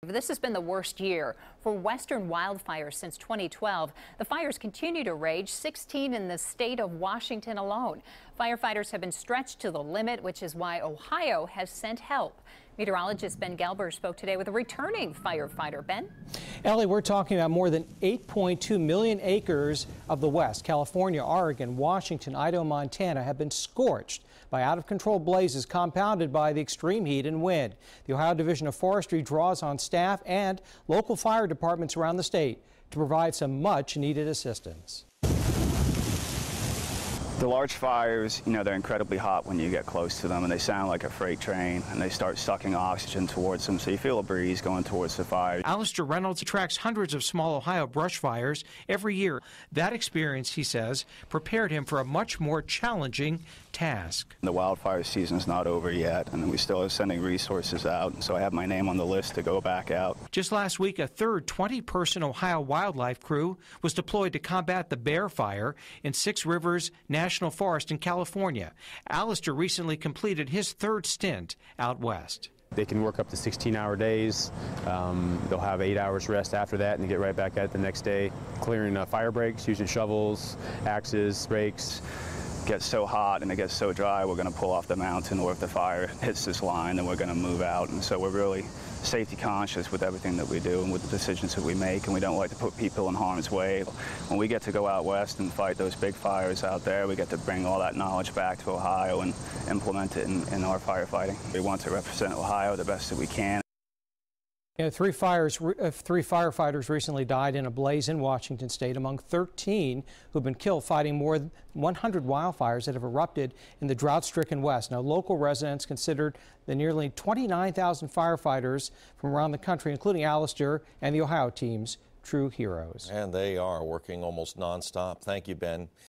This has been the worst year for western wildfires since 2012. The fires continue to rage, 16 in the state of Washington alone. Firefighters have been stretched to the limit, which is why Ohio has sent help. Meteorologist Ben Gelber spoke today with a returning firefighter. Ben? Ellie, we're talking about more than 8.2 million acres of the West. California, Oregon, Washington, Idaho, Montana have been scorched by out-of-control blazes compounded by the extreme heat and wind. The Ohio Division of Forestry draws on staff and local fire departments around the state to provide some much-needed assistance. The large fires, they're incredibly hot when you get close to them, and they sound like a freight train, and they start sucking oxygen towards them, so you feel a breeze going towards the fire. Alistair Reynolds attracts hundreds of small Ohio brush fires every year. That experience, he says, prepared him for a much more challenging task. The wildfire season is not over yet, and we still are sending resources out, so I have my name on the list to go back out. Just last week, a third 20-person Ohio wildlife crew was deployed to combat the bear fire in Six Rivers National Forest in California. Alistair recently completed his third stint out west. They can work up to 16-hour days. They'll have 8 hours rest after that and get right back at it the next day, clearing fire breaks, using shovels, axes, rakes. It gets so hot and it gets so dry, we're going to pull off the mountain, or if the fire hits this line, then we're going to move out. And so we're really safety conscious with everything that we do and with the decisions that we make, and we don't like to put people in harm's way. When we get to go out west and fight those big fires out there, we get to bring all that knowledge back to Ohio and implement it in our firefighting. We want to represent Ohio the best that we can. Three firefighters recently died in a blaze in Washington state, among 13 who've been killed fighting more than 100 wildfires that have erupted in the drought-stricken West. Now, local residents considered the nearly 29,000 firefighters from around the country, including Alistair and the Ohio teams, true heroes. And they are working almost nonstop. Thank you, Ben.